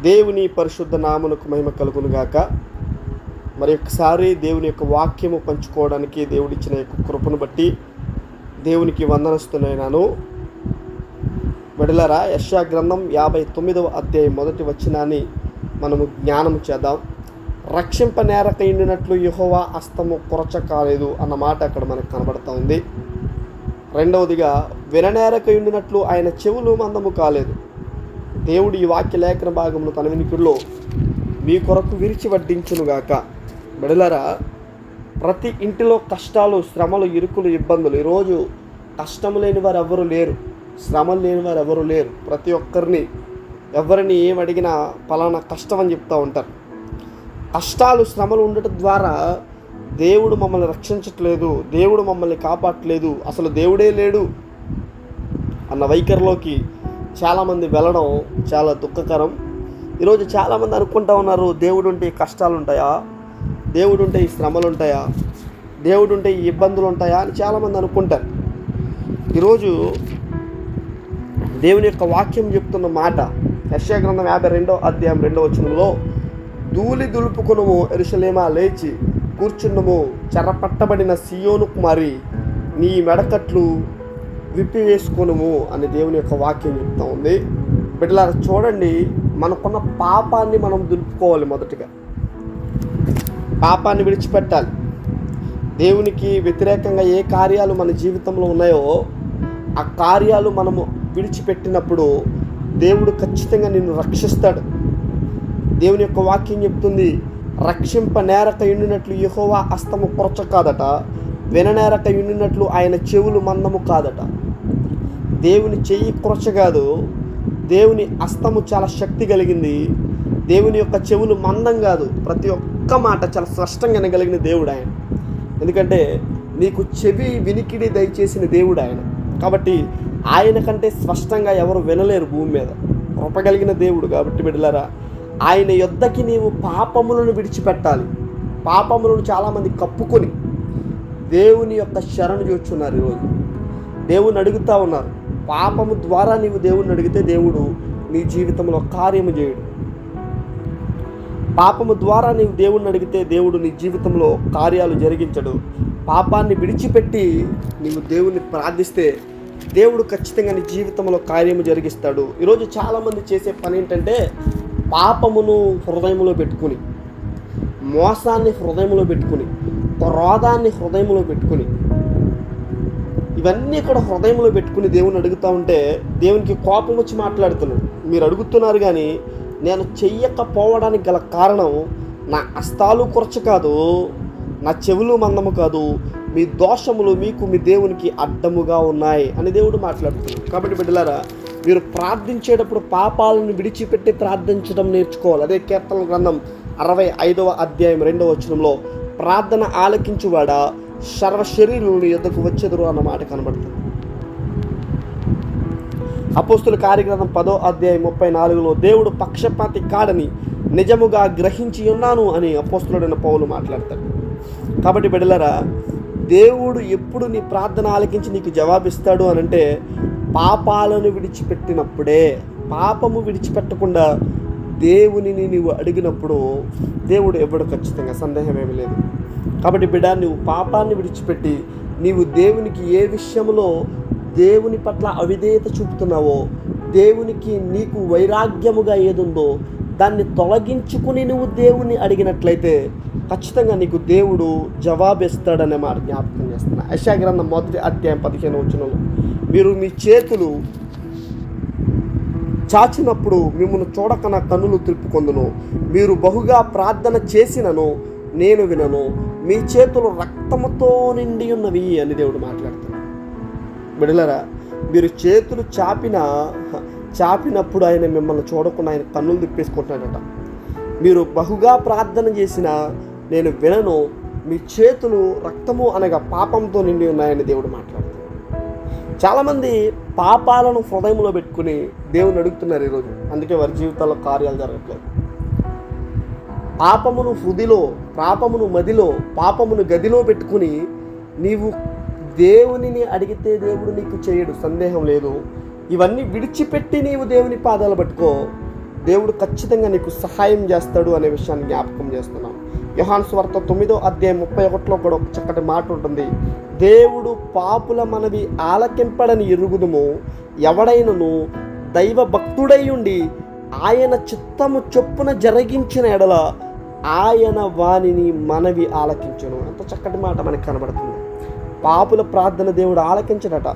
దేవుని పరిశుద్ధ నామమునకు మహిమ కలుగును గాక. మరి ఒకసారి దేవుని యొక్క వాక్యము పంచుకోవడానికి దేవుడిచ్చిన యొక్క కృపను బట్టి దేవునికి వందనస్తున్నాను. విడలరా, యెషయా గ్రంథం 59వ అధ్యాయం 1వ వచనాన్ని మనము జ్ఞానం చేద్దాం. రక్షింపనేరకయుండినట్లు యెహోవా హస్తము కొరచ కాలేదు అన్న మాట అక్కడ మనకు కనబడుతూ ఉంది. రెండవదిగా, విననేరకయుండినట్లు ఆయన చెవులు మందము కాలేదు. దేవుడు ఈ వాక్య లేఖన భాగంలో తన వినికిడిలో మీ కొరకు విరిచి వడ్డించునుగాక. బిడలరా, ప్రతి ఇంటిలో కష్టాలు, శ్రమలు, ఇరుకులు, ఇబ్బందులు. ఈరోజు కష్టము లేని వారు ఎవరు లేరు, శ్రమలు లేని వారు ఎవరు లేరు. ప్రతి ఒక్కరిని ఎవరిని ఏమడిగినా పలానా కష్టం అని చెప్తూ ఉంటారు. కష్టాలు, శ్రమలు ఉండటం ద్వారా దేవుడు మమ్మల్ని రక్షించట్లేదు, దేవుడు మమ్మల్ని కాపాడట్లేదు, అసలు దేవుడే లేడు అన్న వైఖరిలోకి చాలామంది వెళ్ళడం చాలా దుఃఖకరం. ఈరోజు చాలామంది అనుకుంటా ఉన్నారు, దేవుడు ఉంటే ఈ కష్టాలు ఉంటాయా, దేవుడు ఉంటే ఈ శ్రమలు ఉంటాయా, దేవుడు ఉంటే ఈ ఇబ్బందులు ఉంటాయా అని చాలామంది అనుకుంటారు. ఈరోజు దేవుని యొక్క వాక్యం చెప్తున్న మాట యెషయా గ్రంథం 52వ అధ్యాయం 2వ వచనంలో, ధూళి దులుపుకొనుము యెరూషలేమా, లేచి కూర్చున్నము, చెరపట్టబడిన సియోను కుమారి, నీ మెడకట్లు విప్పివేసుకొనుము అని దేవుని యొక్క వాక్యం చెప్తా ఉంది. బిడ్డలారా, చూడండి, మనకున్న పాపాన్ని మనం దులుపుకోవాలి. మొదటిగా పాపాన్ని విడిచిపెట్టాలి. దేవునికి వ్యతిరేకంగా ఏ కార్యాలు మన జీవితంలో ఉన్నాయో ఆ కార్యాలు మనము విడిచిపెట్టినప్పుడు దేవుడు ఖచ్చితంగా నిన్ను రక్షిస్తాడు. దేవుని యొక్క వాక్యం చెప్తుంది, రక్షింపనేరక యుండినట్లు యెహోవా హస్తము కొరచ కాదట, విననేరక యుండినట్లు ఆయన చెవులు మందము కాదట. దేవుని చెయ్యి కొరచ కాదు, దేవుని హస్తము చాలా శక్తి కలిగింది. దేవుని యొక్క చెవులు మందం కాదు. ప్రతి ఒక్క మాట చాలా స్పష్టంగా వినగలిగిన దేవుడు ఆయన. ఎందుకంటే నీకు చెవి వినికిడి దయచేసిన దేవుడు ఆయన. కాబట్టి ఆయన కంటే స్పష్టంగా ఎవరు వినలేరు భూమి మీద. కృపగలిగిన దేవుడు. కాబట్టి బిడ్డలారా, ఆయన యొద్దకి నీవు పాపములను విడిచిపెట్టాలి. పాపములను చాలామంది కప్పుకొని దేవుని యొక్క శరణు చూస్తున్నారు. ఈరోజు దేవుని అడుగుతూ ఉన్నారు. పాపము ద్వారా నీవు దేవుణ్ణి అడిగితే దేవుడు నీ జీవితంలో కార్యము చేయడు. పాపము ద్వారా నీవు దేవుణ్ణి అడిగితే దేవుడు నీ జీవితంలో కార్యాలు జరిగించడు. పాపాన్ని విడిచిపెట్టి నీవు దేవుణ్ణి ప్రార్థిస్తే దేవుడు ఖచ్చితంగా నీ జీవితంలో కార్యము జరిగిస్తాడు. ఈరోజు చాలామంది చేసే పని ఏంటంటే, పాపమును హృదయంలో పెట్టుకుని, మోసాన్ని హృదయంలో పెట్టుకుని, క్రోధాన్ని హృదయంలో పెట్టుకుని, ఇవన్నీ కూడా హృదయంలో పెట్టుకుని దేవుని అడుగుతూ ఉంటే దేవునికి కోపం వచ్చి మాట్లాడుతున్నాడు. మీరు అడుగుతున్నారు కానీ నేను చెయ్యకపోవడానికి గల కారణం నా హస్తాలు కొరచ కాదు, నా చెవులు మందము కాదు, మీ దోషములు మీకు మీ దేవునికి అడ్డముగా ఉన్నాయి అని దేవుడు మాట్లాడుతున్నాడు. కాబట్టి బిడ్డలారా, మీరు ప్రార్థించేటప్పుడు పాపాలను విడిచిపెట్టి ప్రార్థించడం నేర్చుకోవాలి. అదే కీర్తనల గ్రంథం 65వ అధ్యాయం 2వ వచనంలో, ప్రార్థన ఆలకించువాడా సర్వ శరీరులు యొద్దకు వచ్చెదరు అన్న మాట కనబడుతుంది. అపోస్తుల కార్యగ్రంథం 10వ అధ్యాయం 34లో, దేవుడు పక్షపాతి కాడని నిజముగా గ్రహించి ఉన్నాను అని అపోస్తులుడైన పౌలు మాట్లాడతాడు. కాబట్టి బిడ్డలారా, దేవుడు ఎప్పుడు నీ ప్రార్థన ఆలకించి నీకు జవాబిస్తాడు అని అంటే పాపాలను విడిచిపెట్టినప్పుడే. పాపము విడిచిపెట్టకుండా దేవునిని నీవు అడిగినప్పుడు దేవుడు ఎవ్వడు, ఖచ్చితంగా సందేహం ఏమీ లేదు. కాబట్టి బిడ్డ, నువ్వు పాపాన్ని విడిచిపెట్టి నీవు దేవునికి ఏ విషయంలో దేవుని పట్ల అవిధేయత చూపుతున్నావో, దేవునికి నీకు వైరాగ్యముగా ఏదుందో దాన్ని తొలగించుకుని నువ్వు దేవుని అడిగినట్లయితే ఖచ్చితంగా నీకు దేవుడు జవాబిస్తాడనే మాట జ్ఞాపకం చేస్తున్నా. యెషయా గ్రంథం 1వ అధ్యాయం 15వ వచనంలో, మీరు మీ చేతులు చాచినప్పుడు మిమ్మల్ని చూడక నా కన్నులు త్రిప్పుకొందును, మీరు బహుగా ప్రార్థన చేసినను నేను వినను, మీ చేతులు రక్తముతో నిండి ఉన్నవి అని దేవుడు మాట్లాడుతున్నాడు. బిడ్డలారా, మీరు చేతులు చాపినప్పుడు ఆయన మిమ్మల్ని చూడకుండా ఆయన కన్నులు తిప్పేసుకుంటున్నాడట. మీరు బహుగా ప్రార్థన చేసినా నేను వినను, మీ చేతులు రక్తము అనగా పాపంతో నిండి ఉన్నాయని దేవుడు మాట్లాడుతున్నాడు. చాలామంది పాపాలను హృదయంలో పెట్టుకుని దేవుని అడుగుతున్నారు ఈరోజు. అందుకే వారి జీవితాల్లో కార్యాలు జరగట్లేదు. పాపమును హృదిలో, పాపమును మదిలో, పాపమును గదిలో పెట్టుకుని నీవు దేవునిని అడిగితే దేవుడు నీకు చేయడు, సందేహం లేదు. ఇవన్నీ విడిచిపెట్టి నీవు దేవుని పాదాలు పట్టుకో, దేవుడు ఖచ్చితంగా నీకు సహాయం చేస్తాడు అనే విషయాన్ని జ్ఞాపకం చేస్తున్నాం. యోహాను సువార్త 9వ అధ్యాయం 31లో కూడా ఒక చక్కటి మాట ఉంటుంది. దేవుడు పాపుల మనవి ఆలకింపడని ఎరుగుదుము, ఎవడైనను దైవ భక్తుడై ఉండి ఆయన చిత్తము చొప్పున జరిగించిన ఎడల ఆయన వానిని మనవి ఆలకించును. అంత చక్కటి మాట మనకు కనబడుతుంది. పాపుల ప్రార్థన దేవుడు ఆలకించడట.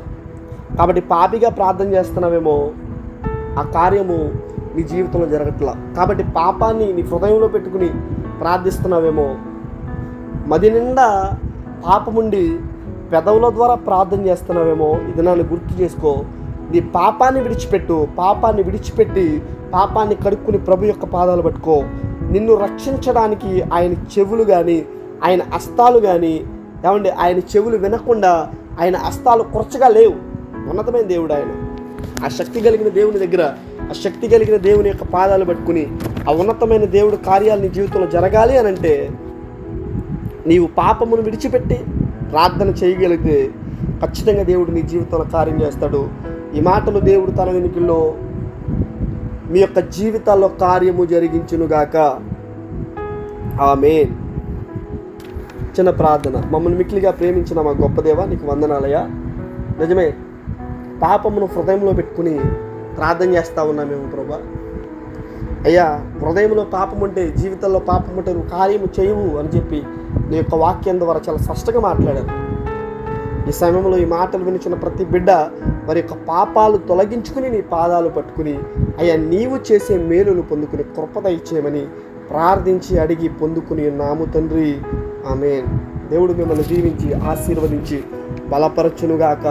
కాబట్టి పాపిగా ప్రార్థన చేస్తున్నావేమో ఆ కార్యము నీ జీవితంలో జరగట్లా. కాబట్టి పాపాన్ని నీ హృదయంలో పెట్టుకుని ప్రార్థిస్తున్నావేమో, మది నిండా పాపముండి పెదవుల ద్వారా ప్రార్థన చేస్తున్నావేమో, ఇది నన్ను గుర్తు చేసుకో. నీ పాపాన్ని విడిచిపెట్టు. పాపాన్ని విడిచిపెట్టి పాపాన్ని కడుక్కుని ప్రభు యొక్క పాదాలు పట్టుకో. నిన్ను రక్షించడానికి ఆయన చెవులు కానీ ఆయన హస్తాలు కానీ, ఏమండి, ఆయన చెవులు వినకుండా ఆయన హస్తాలు కొరచగా లేవు. ఉన్నతమైన దేవుడు ఆయన. ఆ శక్తి కలిగిన దేవుని దగ్గర, ఆ శక్తి కలిగిన దేవుని యొక్క పాదాలు పట్టుకుని ఆ ఉన్నతమైన దేవుడు కార్యాలు నీ జీవితంలో జరగాలి అని అంటే నీవు పాపమును విడిచిపెట్టి ప్రార్థన చేయగలిగితే ఖచ్చితంగా దేవుడు నీ జీవితంలో కార్యం చేస్తాడు. ఈ మాటలు దేవుడు తన వెనుకల్లో మీ యొక్క జీవితాల్లో కార్యము జరిగించునుగాక. ఆమేన్. చిన్న ప్రార్థన. మమ్మల్ని మిక్కిలిగా ప్రేమించిన మా గొప్ప దేవా, నీకు వందనాలయ్యా. నిజమే, పాపమును హృదయంలో పెట్టుకుని ప్రార్థన చేస్తూ ఉన్నామేమో ప్రభా. అయ్యా, హృదయంలో పాపం ఉంటే, జీవితంలో పాపం ఉంటే నువ్వు కార్యము చేయవు అని చెప్పి నీ యొక్క వాక్యం ద్వారా చాలా స్పష్టంగా మాట్లాడారు. ఈ సమయంలో ఈ మాటలు వినిచిన ప్రతి బిడ్డ వారి యొక్క పాపాలు తొలగించుకుని నీ పాదాలు పట్టుకుని అయ్యా నీవు చేసే మేలును పొందుకుని కృపద ఇచ్చేయమని ప్రార్థించి అడిగి పొందుకుని ఉన్నాము తండ్రి. ఆమేన్. దేవుడు మిమ్మల్ని దీవించి ఆశీర్వదించి బలపరచునుగాక.